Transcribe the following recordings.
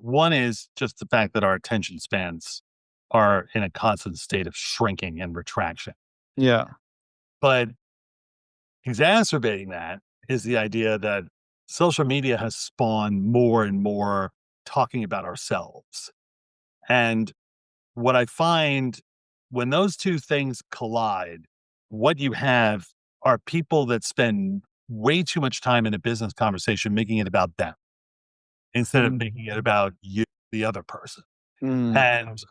One is just the fact that our attention spans are in a constant state of shrinking and retraction. Yeah. But exacerbating that is the idea that social media has spawned more and more talking about ourselves. And what I find when those two things collide, what you have are people that spend way too much time in a business conversation making it about them instead of Mm, making it about you, the other person. mm, And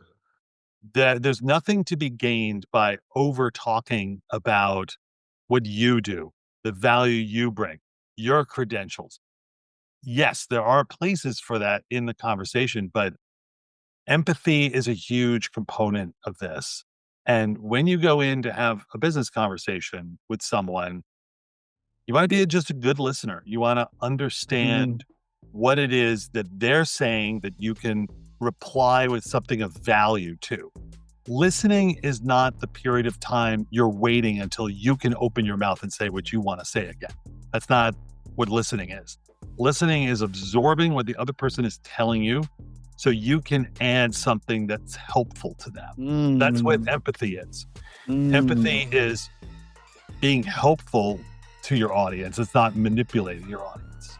there's nothing to be gained by over talking about what you do, the value you bring, your credentials. Yes, there are places for that in the conversation, but empathy is a huge component of this. And when you go in to have a business conversation with someone, you want to be just a good listener. You want to mm, understand what it is that they're saying that you can reply with something of value to. Listening is not the period of time you're waiting until you can open your mouth and say what you want to say again. That's not what listening is. Listening is absorbing what the other person is telling you so you can add something that's helpful to them. That's what mm, empathy is. mm. Empathy is being helpful to your audience. It's not manipulating your audience.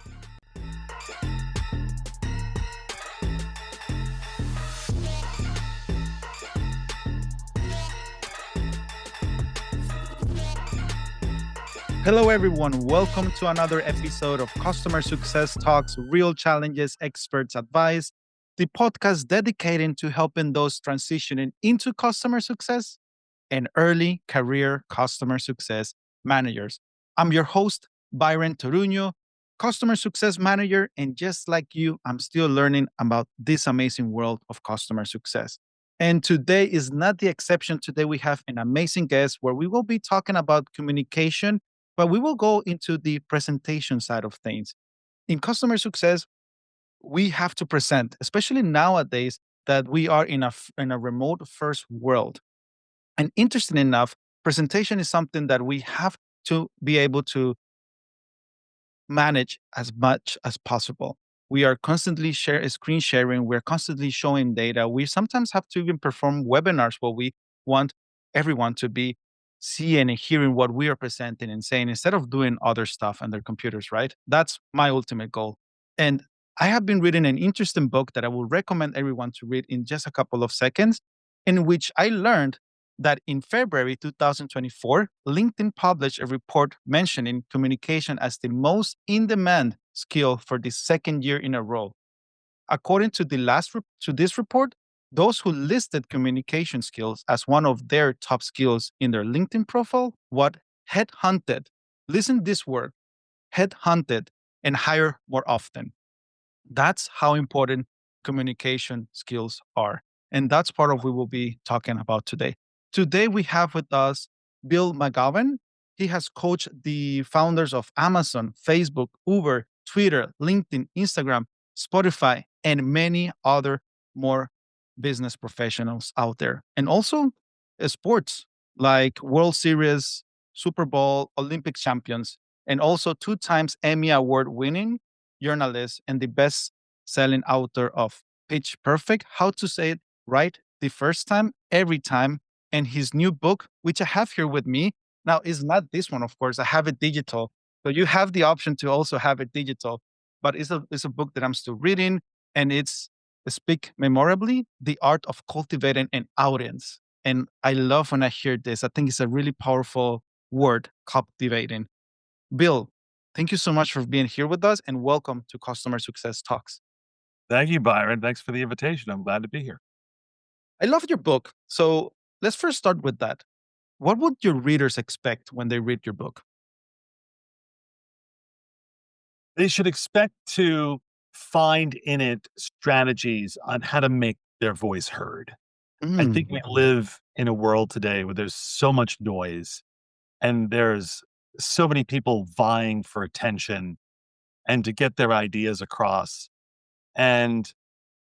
Hello, everyone. Welcome to another episode of Customer Success Talks Real Challenges, Experts Advice, the podcast dedicated to helping those transitioning into customer success and early career customer success managers. I'm your host, Byron Toruño, Customer Success Manager. And just like you, I'm still learning about this amazing world of customer success. And today is not the exception. Today, we have an amazing guest where we will be talking about communication, but we will go into the presentation side of things. In customer success, we have to present, especially nowadays that we are in a remote first world. And interesting enough, presentation is something that we have to be able to manage as much as possible. We are constantly screen sharing. We're constantly showing data. We sometimes have to even perform webinars where we want everyone to be seeing and hearing what we are presenting and saying instead of doing other stuff on their computers, right? That's my ultimate goal. And I have been reading an interesting book that I will recommend everyone to read in just a couple of seconds, in which I learned that in February 2024, LinkedIn published a report mentioning communication as the most in demand skill for the second year in a row. According to to this report, those who listed communication skills as one of their top skills in their LinkedIn profile, what headhunted, listen this word, headhunted and hire more often. That's how important communication skills are. And that's part of what we will be talking about today. Today, we have with us Bill McGowan. He has coached the founders of Amazon, Facebook, Uber, Twitter, LinkedIn, Instagram, Spotify, and many other more business professionals out there. And also sports like World Series, Super Bowl, Olympic champions, and also two times Emmy Award winning journalist and the best selling author of Pitch Perfect, How to Say It Right the First Time, Every Time, and his new book, which I have here with me. Now, is not this one, of course. I have it digital. So you have the option to also have it digital, but it's a book that I'm still reading, and it's Speak Memorably, The Art of Cultivating an Audience. And I love when I hear this. I think it's a really powerful word, captivating. Bill, thank you so much for being here with us and welcome to Customer Success Talks. Thank you, Byron. Thanks for the invitation. I'm glad to be here. I loved your book. So let's first start with that. What would your readers expect when they read your book? They should expect to find in it strategies on how to make their voice heard. I think Mm, we live in a world today where there's so much noise and there's so many people vying for attention and to get their ideas across. And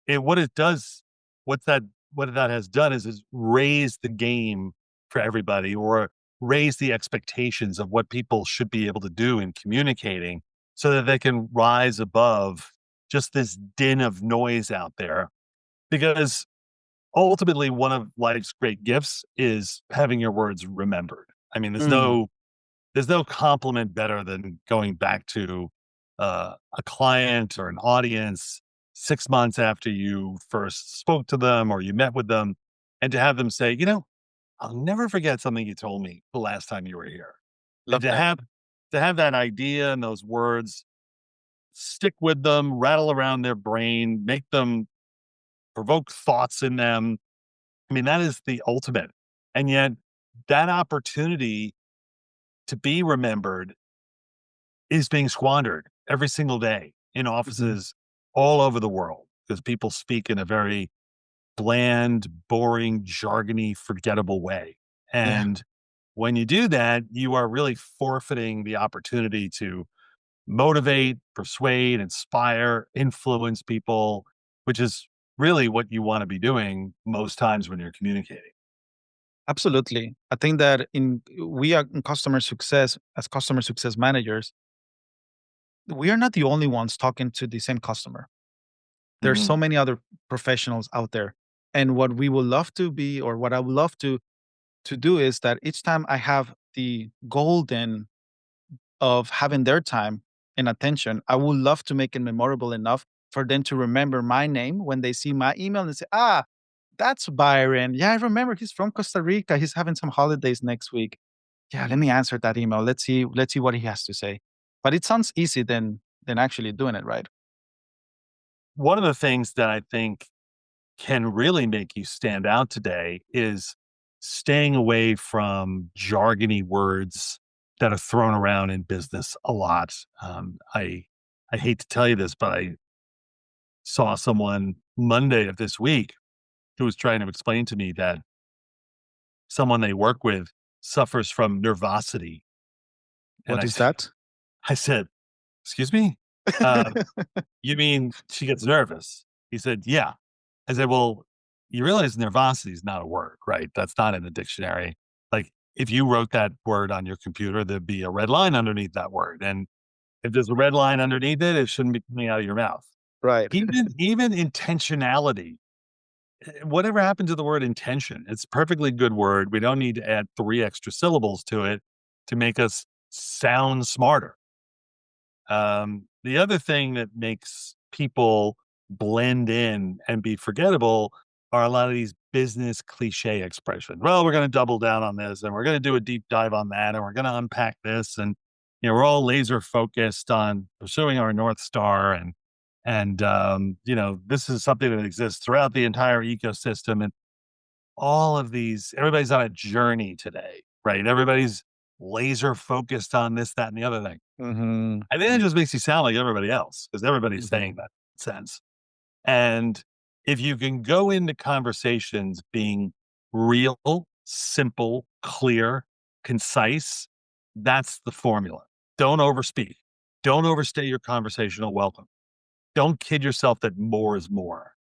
what it does, what that what that has done is raise the game for everybody or raise the expectations of what people should be able to do in communicating so that they can rise above just this din of noise out there because ultimately one of life's great gifts is having your words remembered. I mean, Mm, there's no compliment better than going back to a client or an audience 6 months after you first spoke to them or you met with them, and to have them say, I'll never forget something you told me the last time you were here. And love that. to have that idea and those words stick with them, rattle around their brain, make them provoke thoughts in them. I mean, that is the ultimate. And yet, that opportunity to be remembered is being squandered every single day in Mhm. offices all over the world because people speak in a very bland, boring, jargony, forgettable way. Yeah, And when you do that, you are really forfeiting the opportunity to motivate, persuade, inspire, influence people, which is really what you want to be doing most times when you're communicating. absolutely. I think that in we are in customer success as customer success managers, we are not the only ones talking to the same customer. There's Mhm. so many other professionals out there. And what we would love to be, or what I would love to do is that each time I have the golden of having their time and attention, I would love to make it memorable enough for them to remember my name when they see my email and say, ah, that's Byron. Yeah, I remember he's from Costa Rica. He's having some holidays next week. Yeah, let me answer that email. Let's see what he has to say. But it sounds easy than actually doing it, right? One of the things that I think can really make you stand out today is staying away from jargony words that are thrown around in business a lot. I hate to tell you this, but I saw someone Monday of this week who was trying to explain to me that someone they work with suffers from nervosity, and What is that? I said, "Excuse me, uh, you mean she gets nervous?" He said, "Yeah." I said, "Well, you realize nervosity is not a word, right? That's not in the dictionary. Like, if you wrote that word on your computer, there'd be a red line underneath that word, and if there's a red line underneath it, it shouldn't be coming out of your mouth." Right. Even intentionality, whatever happened to the word intention? It's a perfectly good word. We don't need to add 3 extra syllables to it to make us sound smarter. The other thing that makes people blend in and be forgettable are a lot of these business cliche expressions. Well, we're going to double down on this and we're going to do a deep dive on that and we're going to unpack this. And, we're all laser focused on pursuing our North Star. This is something that exists throughout the entire ecosystem. And all of these, everybody's on a journey today, right? Everybody's laser focused on this, that, and the other thing. Hmm. I think it just makes you sound like everybody else because everybody's saying Hmm. that sense. And if you can go into conversations being real, simple, clear, concise, that's the formula. Don't overspeak. Don't overstay your conversational welcome. Don't kid yourself that more is more.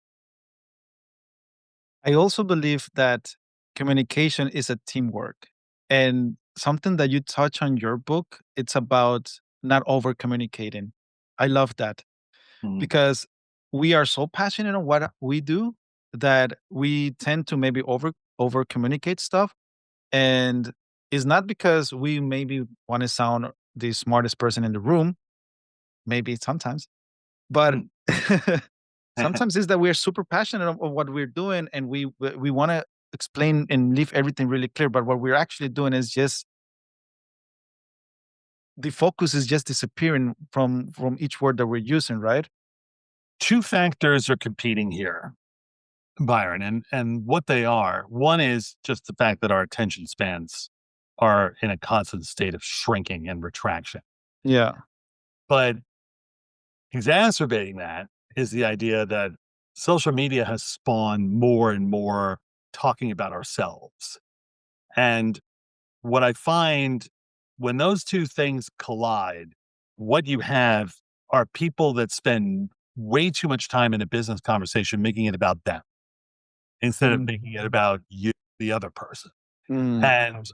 I also believe that communication is a teamwork. And something that you touch on your book, it's about not over communicating. I love that Mhm. because we are so passionate on what we do that we tend to maybe over communicate stuff. And it's not because we maybe want to sound the smartest person in the room, maybe sometimes, but Mm. sometimes it's that we're super passionate of what we're doing and we want to explain and leave everything really clear. But what we're actually doing is just the focus is just disappearing from each word that we're using, right? Two factors are competing here, Byron, and what they are. One is just the fact that our attention spans are in a constant state of shrinking and retraction. Yeah. But exacerbating that is the idea that social media has spawned more and more talking about ourselves. And what I find when those two things collide, what you have are people that spend way too much time in a business conversation making it about them instead of making it Mhm. about you, the other person. Mm. And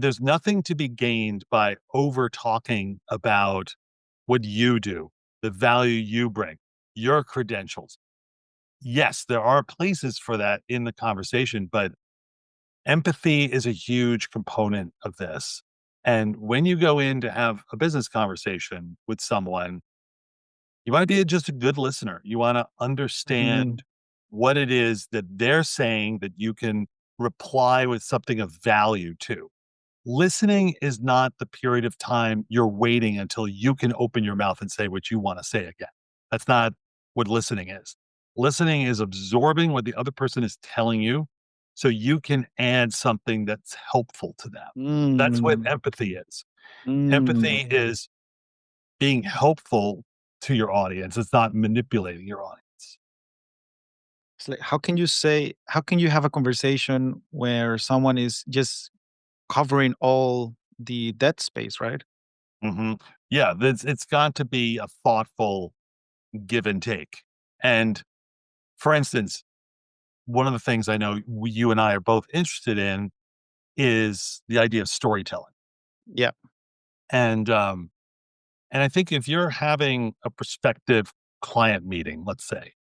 there's nothing to be gained by over talking about what you do. the value you bring, your credentials. Yes, there are places for that in the conversation, but empathy is a huge component of this. And when you go in to have a business conversation with someone, you want to be just a good listener. You want to Mhm. understand what it is that they're saying that you can reply with something of value to. Listening is not the period of time you're waiting until you can open your mouth and say what you want to say again. That's not what listening is. Listening is absorbing what the other person is telling you so you can add something that's helpful to them. That's what Mm. empathy is. Mm. Empathy is being helpful to your audience. It's not manipulating your audience. It's like, how can you have a conversation where someone is just covering all the dead space, right? Mhm. Yeah, it's got to be a thoughtful give and take. And for instance, one of the things I know you and I are both interested in is the idea of storytelling. Yeah. And and I think if you're having a prospective client meeting, let's say,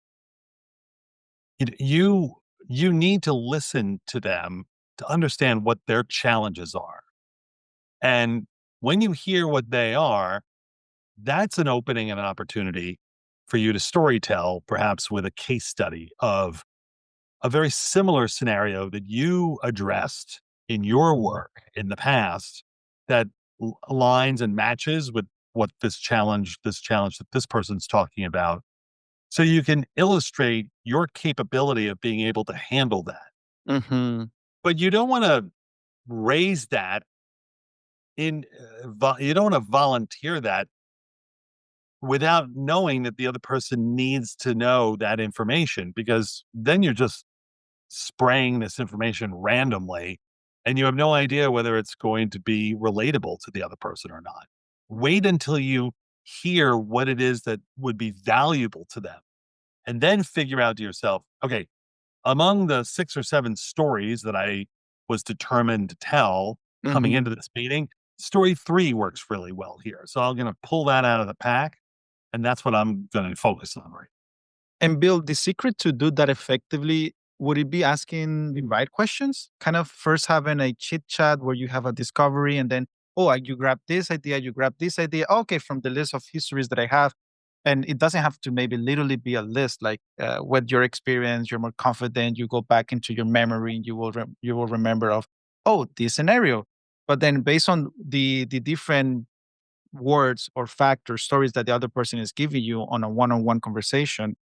you you need to listen to them to understand what their challenges are. And when you hear what they are, that's an opening and an opportunity for you to storytell, perhaps with a case study of a very similar scenario that you addressed in your work in the past that aligns and matches with what this challenge that this person's talking about. So you can illustrate your capability of being able to handle that. Mhm. But you don't want to raise that you don't want to volunteer that without knowing that the other person needs to know that information, because then you're just spraying this information randomly and you have no idea whether it's going to be relatable to the other person or not. Wait until you hear what it is that would be valuable to them and then figure out to yourself, okay, among the 6 or 7 stories that I was determined to tell coming Mhm. into this meeting, story 3 works really well here. So I'm going to pull that out of the pack, and that's what I'm going to focus on, right? And Bill, the secret to do that effectively, would it be asking the right questions? Kind of first having a chit chat where you have a discovery and then, oh, you grab this idea, you grab this idea. Okay, from the list of histories that I have. And it doesn't have to maybe literally be a list. Like with your experience, you're more confident. You go back into your memory, and you will remember of, oh, this scenario. But then based on the different words or facts or stories that the other person is giving you on a one-on-one conversation,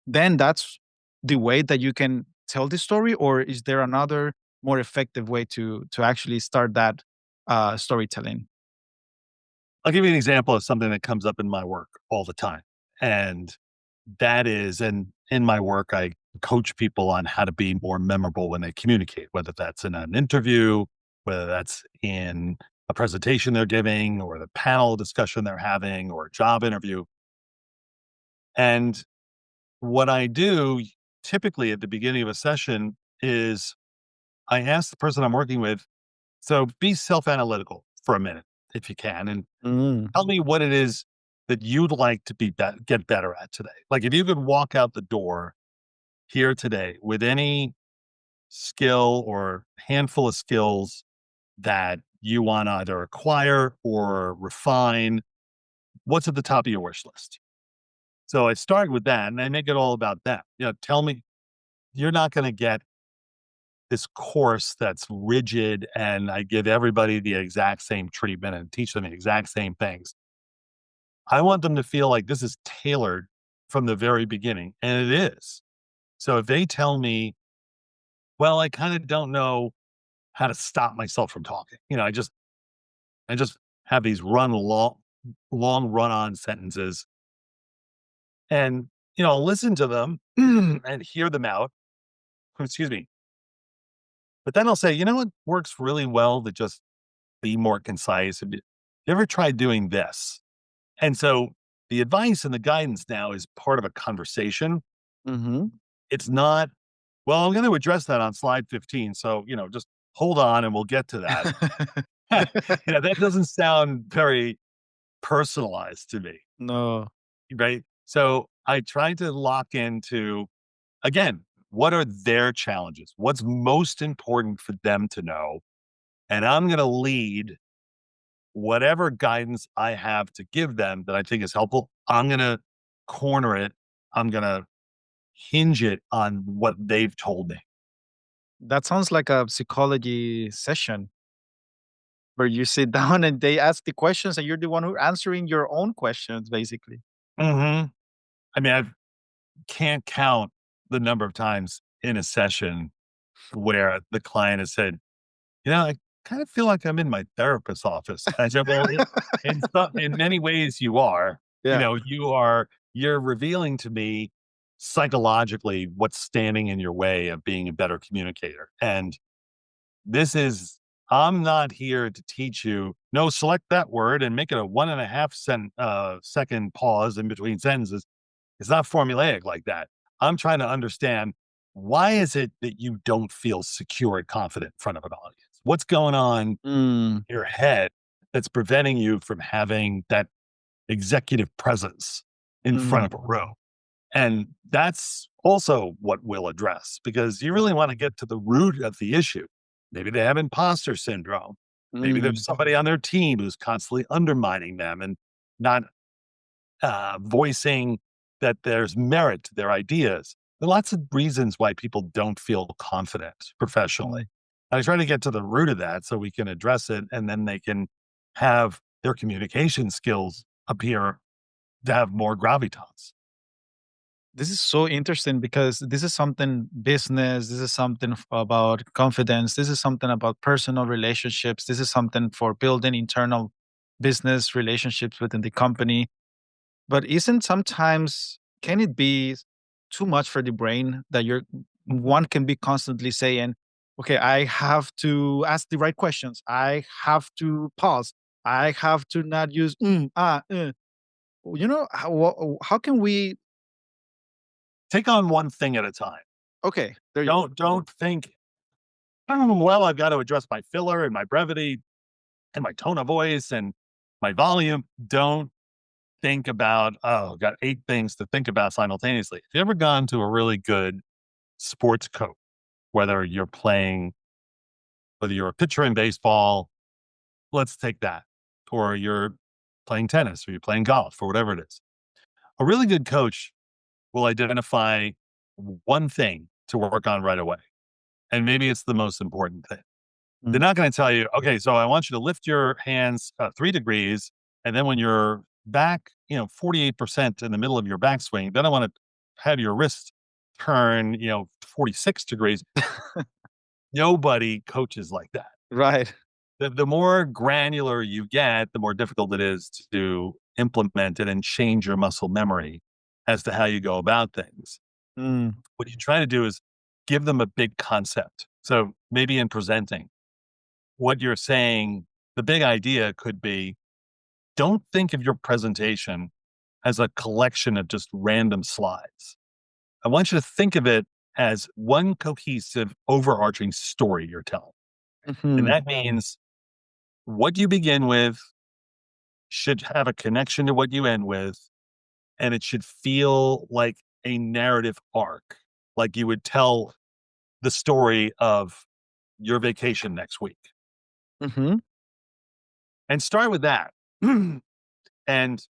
then that's the way that you can tell the story, or is there another more effective way to actually start that storytelling? I'll give you an example of something that comes up in my work all the time. And that is, and in my work, I coach people on how to be more memorable when they communicate, whether that's in an interview, whether that's in a presentation they're giving, or the panel discussion they're having, or a job interview. And what I do typically at the beginning of a session is I ask the person I'm working with, so be self analytical for a minute, if you can, and Mm. tell me what it is that you'd like to get better at today. Like if you could walk out the door here today with any skill or handful of skills that you want to either acquire or refine, what's at the top of your wish list? So I start with that and I make it all about that. Tell me you're not going to get this course that's rigid and I give everybody the exact same treatment and teach them the exact same things. I want them to feel like this is tailored from the very beginning, and it is. So if they tell me, "Well, I kinda don't know how to stop myself from talking," I just have these long run-on sentences, and, I'll listen to them and hear them out. Excuse me. But then I'll say, "You know what works really well to just be more concise? Have you ever tried doing this?" And so the advice and the guidance now is part of a conversation. Mhm. It's not, "Well, I'm gonna address that on slide 15, so, just hold on and we'll get to that." That doesn't sound very personalized to me. No. right? So I try to lock into, again, what are their challenges? What's most important for them to know? And I'm going to lead whatever guidance I have to give them that I think is helpful. I'm going to corner it. I'm going to hinge it on what they've told me. That sounds like a psychology session where you sit down and they ask the questions and you're the one who answering your own questions, basically. Hmm. I mean, I can't count the number of times in a session where the client has said, I kind of feel like I'm in my therapist's office. I said, well, in many ways you are. Yeah. You're revealing to me psychologically what's standing in your way of being a better communicator. And this is I'm not here to teach you, no, select that word and make it a 1.5 second pause in between sentences. It's not formulaic like that. I'm trying to understand, why is it that you don't feel secure and confident in front of an audience? What's going on in Mm, your head that's preventing you from having that executive presence in front mm, of a room? And that's also what we'll address, because you really want to get to the root of the issue. Maybe they have imposter syndrome. Maybe there's mm. somebody on their team who's constantly undermining them and not voicing that there's merit to their ideas. There are lots of reasons why people don't feel confident professionally. Mm. I try to get to the root of that so we can address it, and then they can have their communication skills appear to have more gravitas. This is so interesting because this is something business, this is something about confidence, this is something about personal relationships, this is something for building internal business relationships within the company. But isn't sometimes can it be too much for the brain that you're one can be constantly saying, okay, I have to ask the right questions. I have to pause. I have to not use how can we Take on one thing at a time. okay, there you Don't think, oh, well, I've got to address my filler and my brevity and my tone of voice and my volume. Don't think about, oh, got 8 things to think about simultaneously. Have you ever gone to a really good sports coach, whether you're playing, whether you're a pitcher in baseball, let's take that, or you're playing tennis or you're playing golf or whatever it is. A really good coach will identify one thing to work on right away. And maybe it's the most important thing. They're Mm. not going to tell you, okay, so I want you to lift your hands 3 degrees. And then when you're back, 48% in the middle of your backswing, then I want to have your wrist turn, 46 degrees. Nobody coaches like that. right. The more granular you get, the more difficult it is to implement it and change your muscle memory as to how you go about things. Mm, What you try to do is give them a big concept. So maybe in presenting, what you're saying, the big idea could be, don't think of your presentation as a collection of just random slides. I want you to think of it as one cohesive, overarching story you're telling. And mhm, that means what you begin with should have a connection to what you end with, and it should feel like a narrative arc, like you would tell the story of your vacation next week. mhm. And start with that. And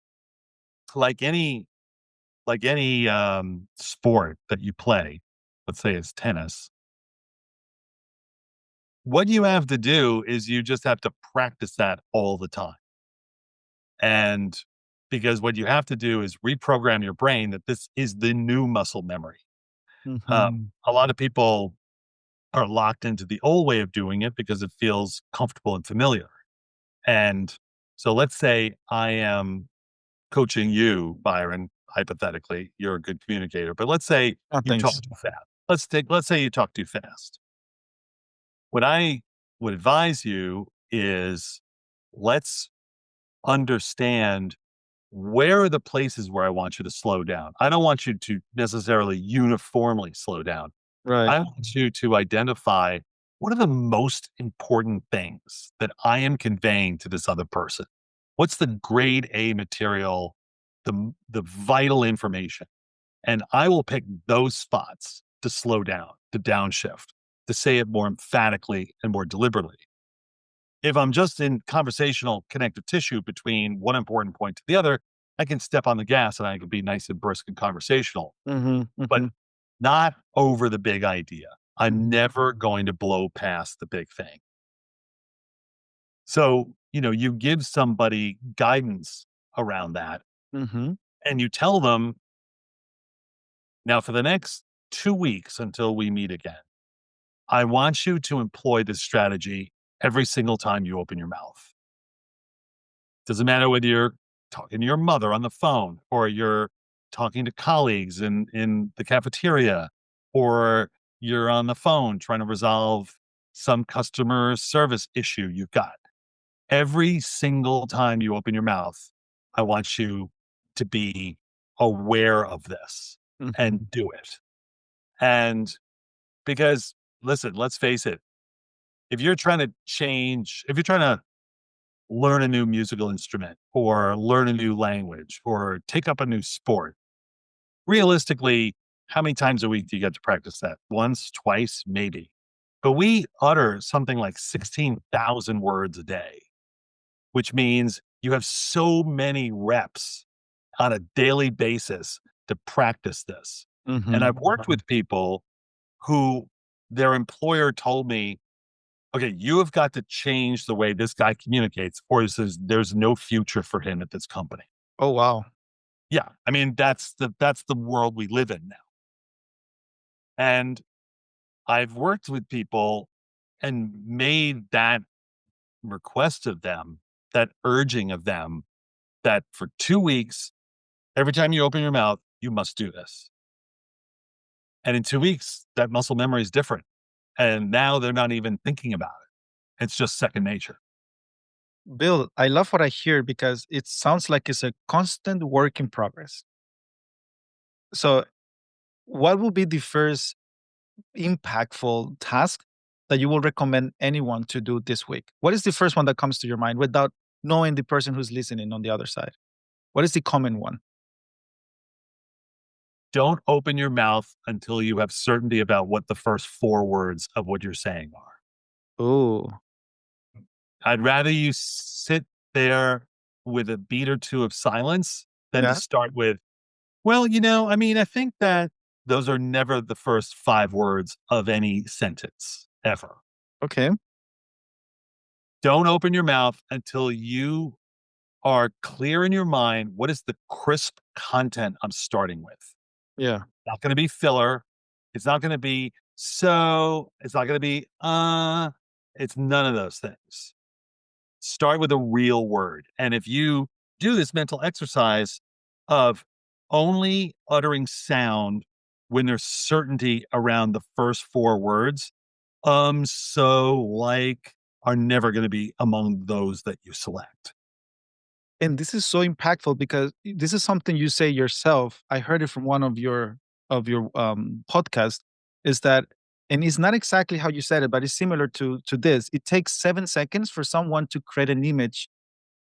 like any sport that you play, let's say it's tennis, what you have to do is you just have to practice that all the time. And because what you have to do is reprogram your brain that this is the new muscle memory. Mhm. A lot of people are locked into the old way of doing it because it feels comfortable and familiar. And so let's say I am coaching you, Byron, hypothetically, you're a good communicator, but let's say Oh, you talk thanks. too fast. Let's say you talk too fast. What I would advise you is, let's understand, where are the places where I want you to slow down. I don't want you to necessarily uniformly slow down. Right. I want you to identify, what are the most important things that I am conveying to this other person? What's the grade A material the vital information. And I will pick those spots to slow down, to downshift, to say it more emphatically and more deliberately. If I'm just in conversational connective tissue between one important point to the other, I can step on the gas and I can be nice and brisk and conversational, Mhm, but mhm, not over the big idea. I'm never going to blow past the big thing. So, you give somebody guidance around that mhm. and you tell them, now for the next 2 weeks until we meet again, I want you to employ this strategy every single time you open your mouth. Doesn't matter whether you're talking to your mother on the phone or you're talking to colleagues in the cafeteria or you're on the phone trying to resolve some customer service issue you've got. Every single time you open your mouth, I want you to be aware of this Mhm. and do it. And because, listen, let's face it, if you're trying to learn a new musical instrument or learn a new language or take up a new sport, realistically, how many times a week do you get to practice that? Once, twice, maybe. But we utter something like 16,000 words a day, which means you have so many reps on a daily basis to practice this. And Mhm. I've worked with people who their employer told me, okay, you have got to change the way this guy communicates, or there's no future for him at this company. Oh, wow. Yeah, I mean that's the world we live in now. And I've worked with people and made that request of them, that urging of them, that for 2 weeks, every time you open your mouth, you must do this. And in 2 weeks, that muscle memory is different. And now they're not even thinking about it. It's just second nature. Bill, I love what I hear because it sounds like it's a constant work in progress. So, what will be the first impactful task that you will recommend anyone to do this week? What is the first one that comes to your mind without knowing the person who's listening on the other side? What is the common one? Don't open your mouth until you have certainty about what the first 4 words of what you're saying are. Oh, I'd rather you sit there with a beat or 2 of silence than to yeah. start with, "Well, I mean, I think that." Those are never the first 5 words of any sentence, ever. Okay. Don't open your mouth until you are clear in your mind, what is the crisp content I'm starting with? Yeah. Not gonna be filler. It's not gonna be "so." It's not gonna be It's none of those things. Start with a real word. And if you do this mental exercise of only uttering sound when there's certainty around the first 4 words, so, like, are never gonna be among those that you select. And this is so impactful because this is something you say yourself. I heard it from one of your podcast. Is that, and it's not exactly how you said it, but it's similar to this. It takes 7 seconds for someone to create an image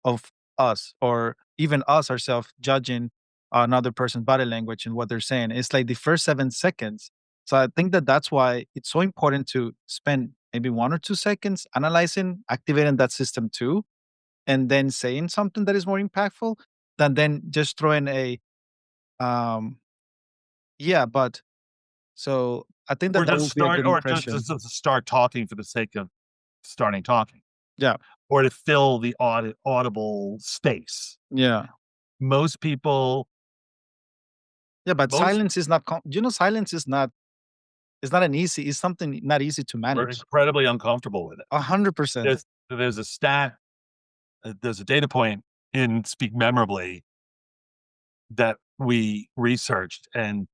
of us, or even us ourselves judging another person's body language and what they're saying. It's like the first 7 seconds. So I think that that's why it's so important to spend maybe 1 or 2 seconds analyzing, activating that system too, and then saying something that is more impactful than then just throwing a um yeah, but so I think that that would be a good Or just impression. to start talking for the sake of starting talking, Yeah. or to fill the audible space. Yeah. Most people Yeah, but most silence is not silence is not, it's not an easy, it's something not easy to are manage. incredibly uncomfortable with it. 100%. There's a stat, there's a data point in Speak Memorably that we researched, and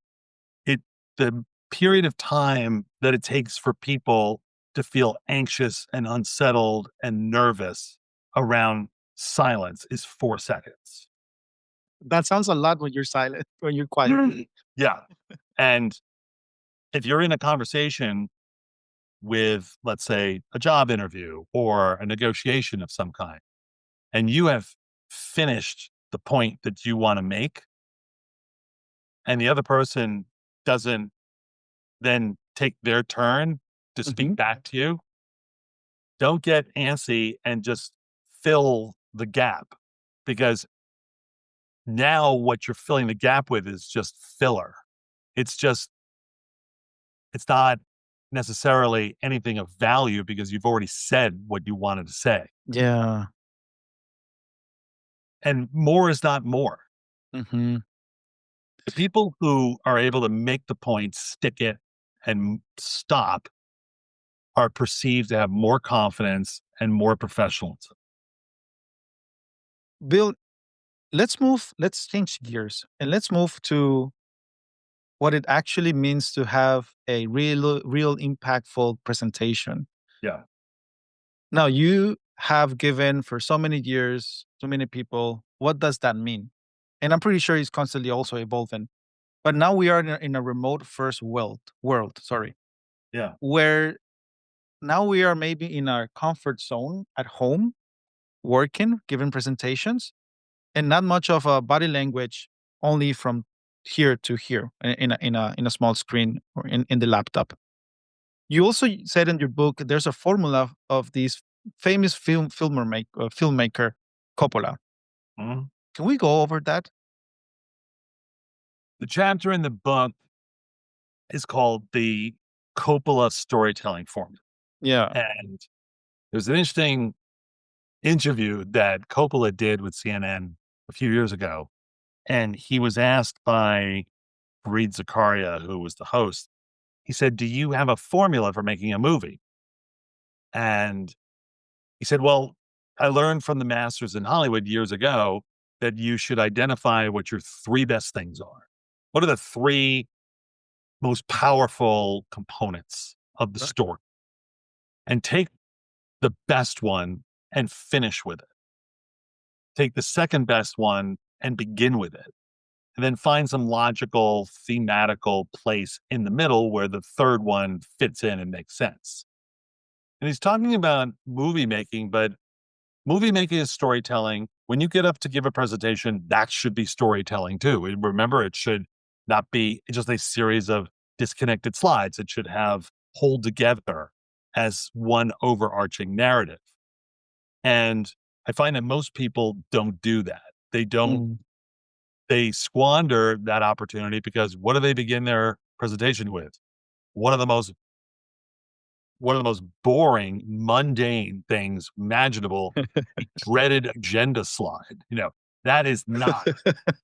it the period of time that it takes for people to feel anxious and unsettled and nervous around silence is 4 seconds. That sounds a lot when you're silent, when you're quiet. Yeah, and if you're in a conversation with, let's say, a job interview or a negotiation of some kind, and you have finished the point that you want to make, and the other person doesn't then take their turn to Hmm. speak back to you, don't get antsy and just fill the gap, because now what you're filling the gap with is just filler. It's just, it's not necessarily anything of value because you've already said what you wanted to say. Yeah. And more is not more. Hmm. The people who are able to make the point, stick it, and stop are perceived to have more confidence and more professionalism. Bill, let's change gears and let's move to what it actually means to have a real impactful presentation. Yeah. Now, you have given for so many years to many people. What does that mean? And I'm pretty sure it's constantly also evolving. But now we are in a remote first world, sorry, Yeah. where now we are maybe in our comfort zone at home, working, giving presentations, and not much of a body language, only from here to here in a small screen or in the laptop. You also said in your book there's a formula of this famous filmmaker Coppola. Mhm. Can we go over that? The chapter in the book is called the Coppola storytelling formula. Yeah. And there's an interesting interview that Coppola did with CNN a few years ago. And he was asked by Reed Zakaria, who was the host, he said, "Do you have a formula for making a movie?" And he said, "Well, I learned from the masters in Hollywood years ago that you should identify what your three best things are. What are the three most powerful components of the Right. story? And take the best one and finish with it. Take the second best one and begin with it. And then find some logical, thematical place in the middle where the third one fits in and makes sense." And he's talking about movie making, but movie making is storytelling. When you get up to give a presentation, that should be storytelling too. And remember, it should not be just a series of disconnected slides. It should have hold together as one overarching narrative. And I find that most people don't do that. They don't, Mm. they squander that opportunity because what do they begin their presentation with? One of the most one of the most boring, mundane things imaginable, a dreaded agenda slide. That is not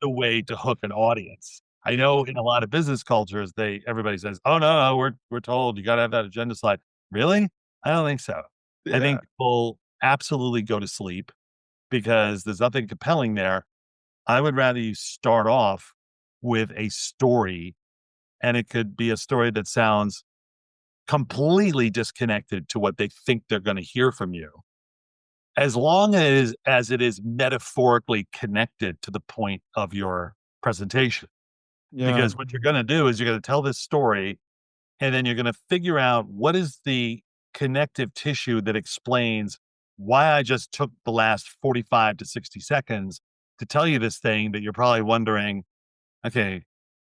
the way to hook an audience. I know in a lot of business cultures, everybody says, "Oh no, no, we're told you got to have that agenda slide." Really? I don't think so. I Yeah. think people absolutely go to sleep because there's nothing compelling there. I would rather you start off with a story, and it could be a story that sounds completely disconnected to what they think they're going to hear from you, as long as it is metaphorically connected to the point of your presentation. Yeah. Because what you're going to do is you're going to tell this story, and then you're going to figure out what is the connective tissue that explains why I just took the last 45 to 60 seconds to tell you this thing that you're probably wondering, okay,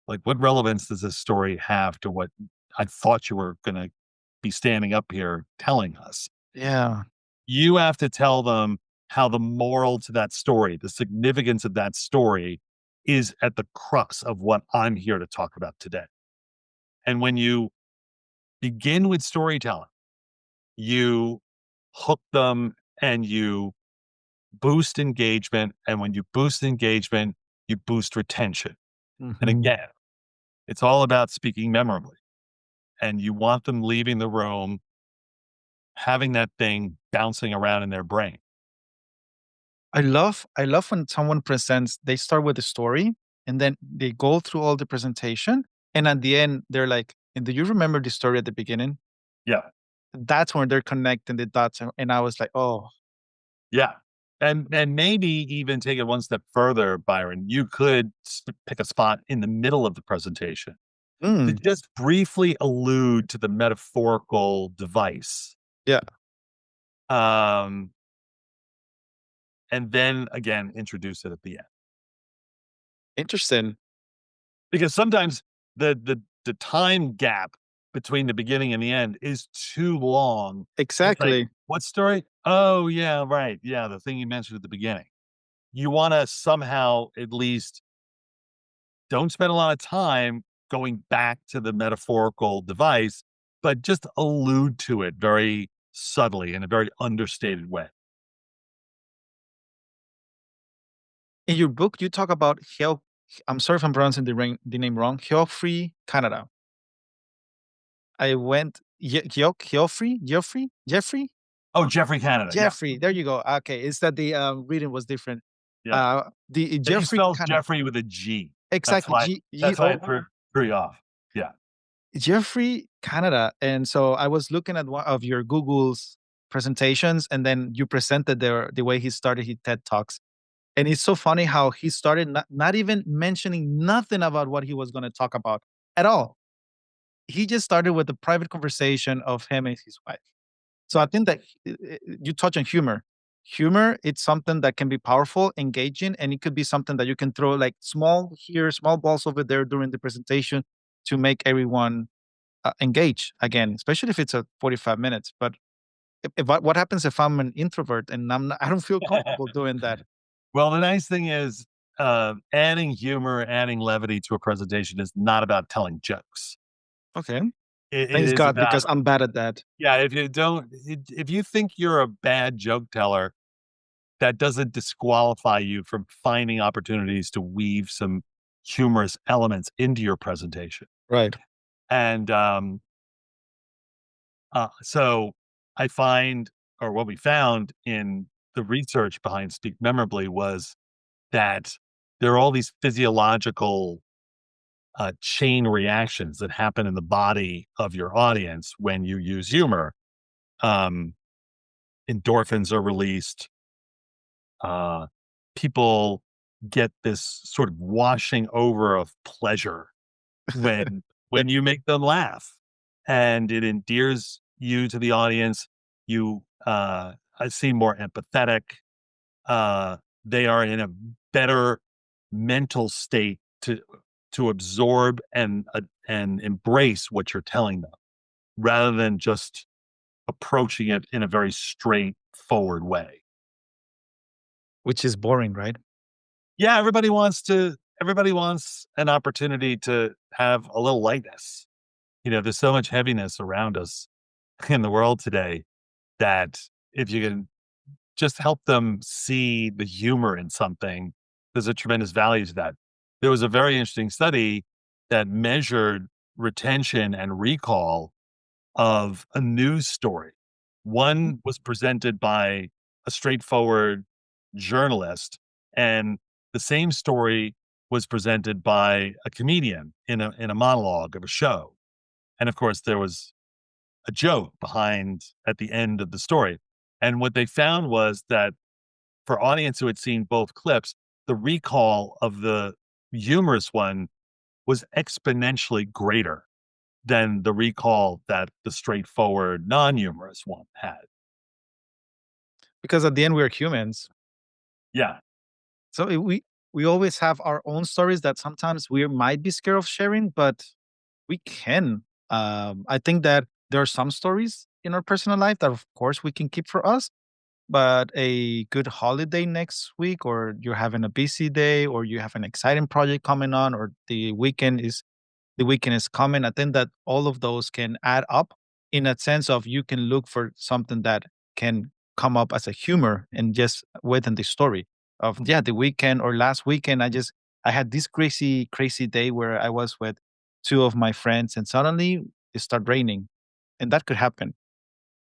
like, what relevance does this story have to what I thought you were going to be standing up here telling us? Yeah. You have to tell them how the moral to that story, the significance of that story is at the crux of what I'm here to talk about today. And when you begin with storytelling, you hook them and you boost engagement. And when you boost engagement, you boost retention. And Hmm. again, it's all about speaking memorably. And you want them leaving the room having that thing bouncing around in their brain. I love when someone presents, they start with a story and then they go through all the presentation. And at the end, they're like, and do you remember the story at the beginning? Yeah. That's when they're connecting the dots. And I was like, oh, Yeah. And maybe even take it one step further, Byron. You could pick a spot in the middle of the presentation to mm, just briefly allude to the metaphorical device. yeah. Um, and then again, introduce it at the end. Interesting. because sometimes the time gap between the beginning and the end is too long. It's like, Exactly. "What story? Oh, yeah, right. Yeah, the thing you mentioned at the beginning." You wanna somehow at least don't spend a lot of time going back to the metaphorical device, but just allude to it very subtly in a very understated way. In your book, you talk about I'm sorry if I'm pronouncing the name wrong. Geoffrey Canada. I went Jeffrey Oh, Jeffrey Canada, yeah, Jeffrey. There you go. Okay, it's that the reading was different. yeah. The He Jeffrey spells Canada. Jeffrey with a G. That's Exactly. why G that's why O it threw you off. Yeah. Jeffrey Canada. And so I was looking at one of your Google's presentations, and then you presented the way he started his TED Talks. And it's so funny how he started not even mentioning nothing about what he was going to talk about at all. He just started with a private conversation of him and his wife. So I think that you touch on humor. Humor, it's something that can be powerful, engaging, and it could be something that you can throw like small here, small balls over there during the presentation to make everyone engage again, especially if it's a 45 minutes. But what happens if I'm an introvert and I don't feel comfortable doing that? Well, the nice thing is, adding humor, adding levity to a presentation is not about telling jokes. Okay. It Thanks is God, about because I'm bad at that. yeah, if you don't if you think you're a bad joke teller, that doesn't disqualify you from finding opportunities to weave some humorous elements into your presentation. Right. And, so I find or what we found in the research behind Speak Memorably was that there are all these physiological, chain reactions that happen in the body of your audience when you use humor. Um, Endorphins are released. Uh, People get this sort of washing over of pleasure when Yeah, you make them laugh, and it endears you to the audience. You, seem more empathetic. Uh, they are in a better mental state to absorb and embrace what you're telling them, rather than just approaching it in a very straightforward way. which is boring, right? Yeah, everybody wants an opportunity to have a little lightness. You know, there's so much heaviness around us in the world today that if you can just help them see the humor in something, there's a tremendous value to that. There was a very interesting study that measured retention and recall of a news story. One was presented by a straightforward journalist, and the same story was presented by a comedian in a monologue of a show. And of course, there was a joke behind at the end of the story. And what they found was that for audience who had seen both clips, the recall of the humorous one was exponentially greater than the recall that the straightforward non-humorous one had. Because at the end, we're humans. Yeah. So we always have our own stories that sometimes we might be scared of sharing, but we can. I think that there are some stories in our personal life that, of course, we can keep for us. But a good holiday next week, or you're having a busy day, or you have an exciting project coming on, or the weekend is coming. I think that all of those can add up in a sense of you can look for something that can come up as a humor and just within the story of yeah, the weekend or last weekend. I had this crazy day where I was with two of my friends and suddenly it started raining. And that could happen.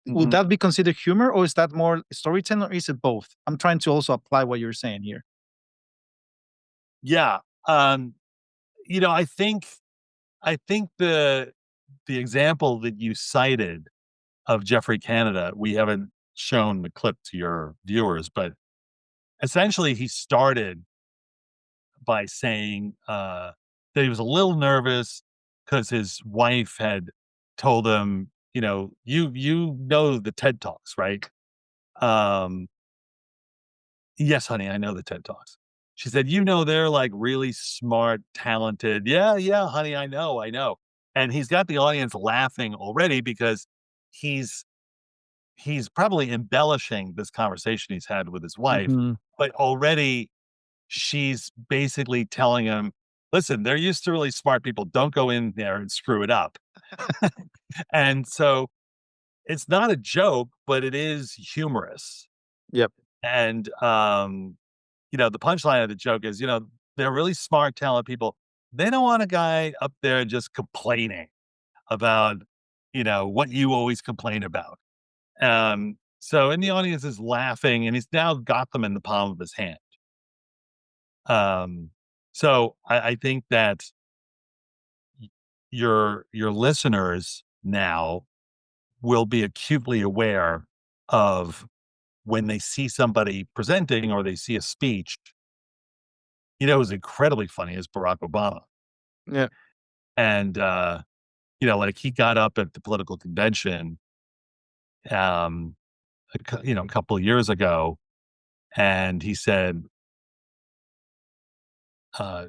Would Mhm. that be considered humor or is that more storytelling or is it both? I'm trying to also apply what you're saying here. Yeah. Um, I think the example that you cited of Jeffrey Canada, we haven't shown the clip to your viewers, but essentially he started by saying, that he was a little nervous because his wife had told him, "You know the TED Talks, right?" Um, "Yes, honey, I know the TED Talks." She said, they're like really smart, talented. Yeah, yeah, honey, I know, I know. And he's got the audience laughing already because he's he's probably embellishing this conversation he's had with his wife, Mhm. but already she's basically telling him, listen, they're used to really smart people. Don't go in there and screw it up. And so it's not a joke, but it is humorous. Yep. And the punchline of the joke is, they're really smart, talented people. They don't want a guy up there just complaining about, what you always complain about. And the audience is laughing, and he's now got them in the palm of his hand. Um, so I think that y- your listeners now will be acutely aware of when they see somebody presenting or they see a speech. It was incredibly funny is Barack Obama. Yeah. And, like he got up at the political convention, um, a couple of years ago, and he said, uh,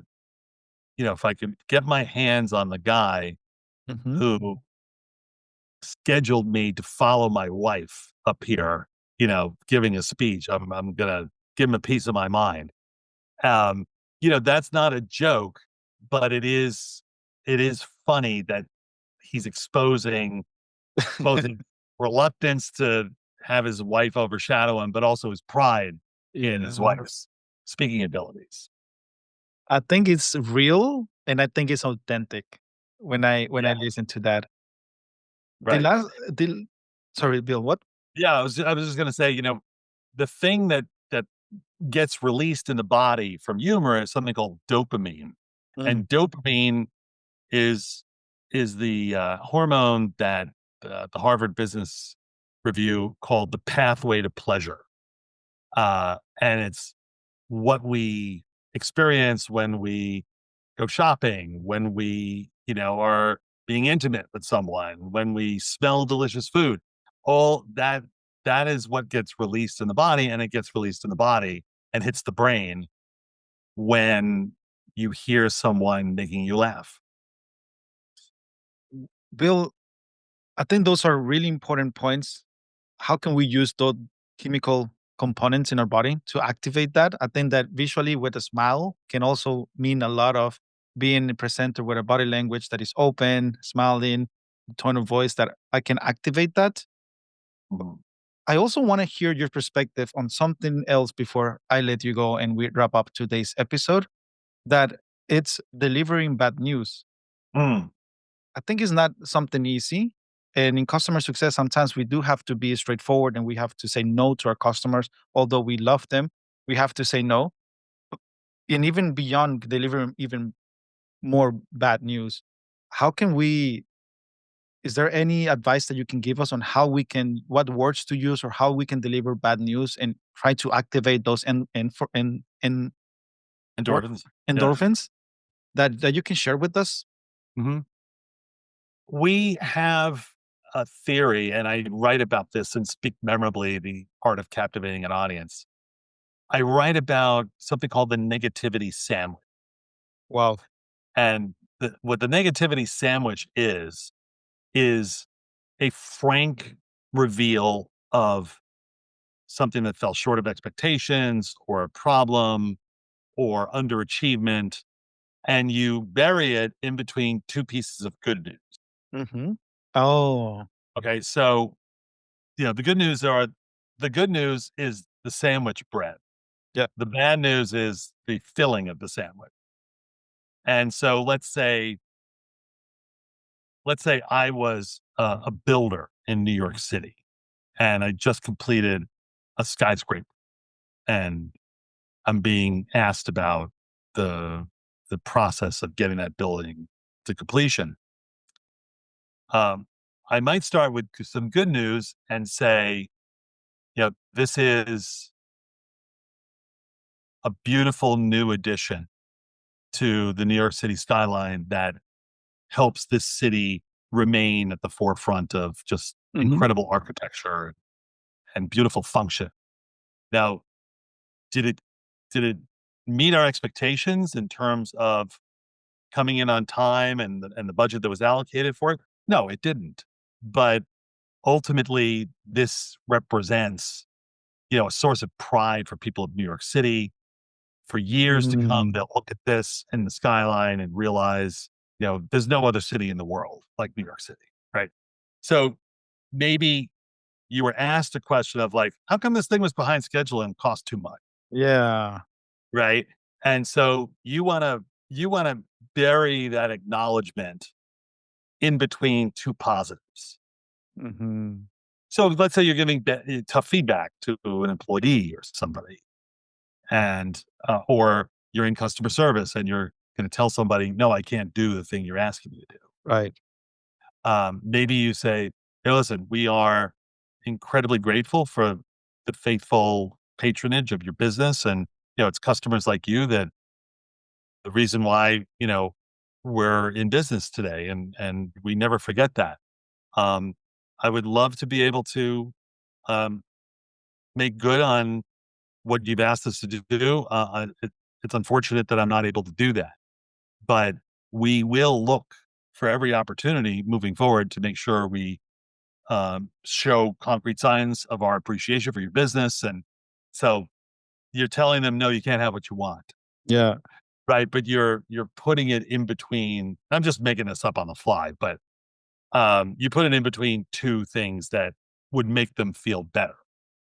if I could get my hands on the guy Mhm. who scheduled me to follow my wife up here, giving a speech, I'm going to give him a piece of my mind. Um, that's not a joke, but it is funny that he's exposing both his reluctance to have his wife overshadow him, but also his pride in his Yeah. wife's speaking abilities. I think it's real, and I think it's authentic when I Yeah, listen to that. The right. last the Sorry, Bill, what? Yeah, I was just gonna say, the thing that gets released in the body from humor is something called dopamine. Mm. And dopamine is is the hormone that the Harvard Business Review called the pathway to pleasure. And it's what we experience when we go shopping, when we, are being intimate with someone, when we smell delicious food. All that is what gets released in the body, and it gets released in the body and hits the brain when you hear someone making you laugh. Bill, I think those are really important points. How can we use those chemical components in our body to activate that? I think that visually with a smile can also mean a lot of being presented with a body language that is open, smiling, tone of voice that I can activate that. Mhm. I also want to hear your perspective on something else before I let you go and we wrap up today's episode. That it's delivering bad news. Mm, I think it's not something easy. And in customer success, sometimes we do have to be straightforward and we have to say no to our customers. Although we love them, we have to say no. And even beyond delivering even more bad news, how can we? Is there any advice that you can give us on how we can, what words to use, or how we can deliver bad news and try to activate those and what endorphins. Yeah. endorphins that you can share with us? Mhm. We have a theory, and I write about this in Speak Memorably, the art of captivating an audience. I write about something called the negativity sandwich. Wow. And what the negativity sandwich is a frank reveal of something that fell short of expectations or a problem or underachievement. And you bury it in between two pieces of good news. Hmm. Oh, Okay. So, the good news is the sandwich bread. yeah. The bad news is the filling of the sandwich. And so let's say I was a builder in New York City and I just completed a skyscraper and I'm being asked about the the process of getting that building to completion. Um, I might start with some good news and say, this is a beautiful new addition to the New York City skyline that helps this city remain at the forefront of just Hmm. incredible architecture and beautiful function. Now, did it did it meet our expectations in terms of coming in on time and the budget that was allocated for it? No, it didn't. But ultimately, this represents, a source of pride for people of New York City. For years to come, Mm, they'll look at this in the skyline and realize, there's no other city in the world like New York City, right? So maybe you were asked a question of like, how come this thing was behind schedule and cost too much, yeah. right? And so you wanna bury that acknowledgement in between two positives. Mhm. So let's say you're giving tough feedback to an employee or somebody, and or you're in customer service and you're going to tell somebody, "No, I can't do the thing you're asking me to do." Right. Maybe you say, "Hey, listen, we are incredibly grateful for the faithful patronage of your business, and it's customers like you that the reason why we're in business today, and we never forget that. Um, I would love to be able to um, make good on what you've asked us to do. It's unfortunate that I'm not able to do that, but we will look for every opportunity moving forward to make sure we show concrete signs of our appreciation for your business." And so you're telling them, no, you can't have what you want, Yeah. right? But you're putting it in between. I'm just making this up on the fly, but you put it in between two things that would make them feel better.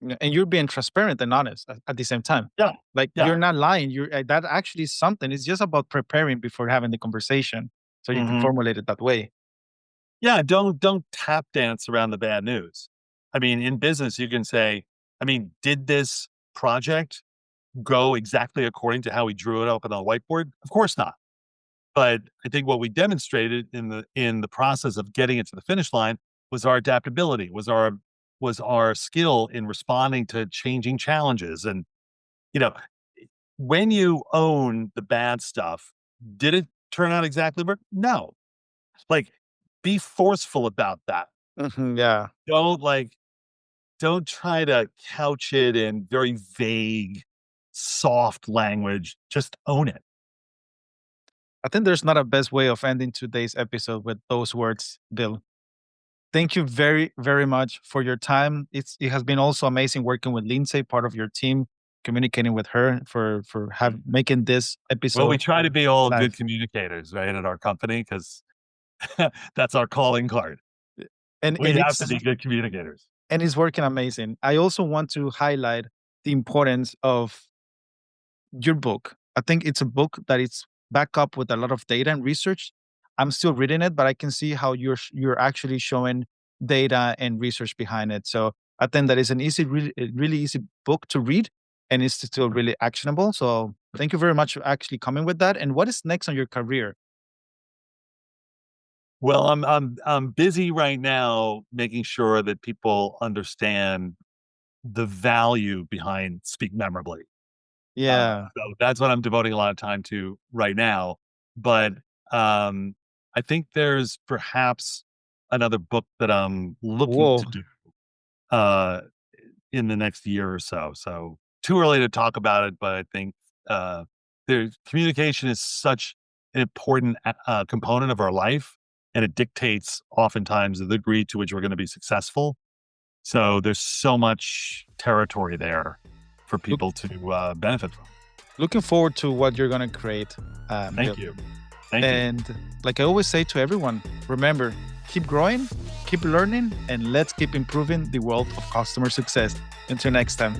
Yeah, and you're being transparent and honest at the same time. Yeah, Like, yeah. you're not lying. You're that actually is something. It's just about preparing before having the conversation, so you can Hmm. formulate it that way. Yeah, don't tap dance around the bad news. I mean, in business, you can say, I mean, did this project go exactly according to how we drew it up on the whiteboard? Of course not. But I think what we demonstrated in the process of getting it to the finish line was our adaptability, was our skill in responding to changing challenges. And, you know, when you own the bad stuff, did it turn out exactly where? No. Like, be forceful about that. Mhm, yeah. Don't like don't try to couch it in very vague, soft language. Just own it. I think there's not a best way of ending today's episode with those words, Bill. Thank you very, very much for your time. It has been also amazing working with Lindsay, part of your team, communicating with her for have making this Well, we episode try to be all good live. communicators, right, at our company because that's our calling card. And We and have to it's be good communicators. and it's working amazing. I also want to highlight the importance of your book. I think it's a book that it's backed up with a lot of data and research. I'm still reading it, but I can see how you're actually showing data and research behind it. So I think that is an easy, really, really easy book to read, and it's still really actionable. So thank you very much for actually coming with that. And what is next on your career? Well, I'm busy right now making sure that people understand the value behind Speak Memorably. Yeah. So that's what I'm devoting a lot of time to right now. But um, I think there's perhaps another book that I'm looking to Whoa. do uh, in the next year or so. So too early to talk about it, but I think there's communication is such an important component of our life, and it dictates oftentimes the degree to which we're going to be successful. So there's so much territory there for Look, people to benefit from. looking forward to what you're gonna create, Bill. Thank you. Thank you. And like I always say to everyone, remember, keep growing, keep learning, and let's keep improving the world of customer success. Until next time.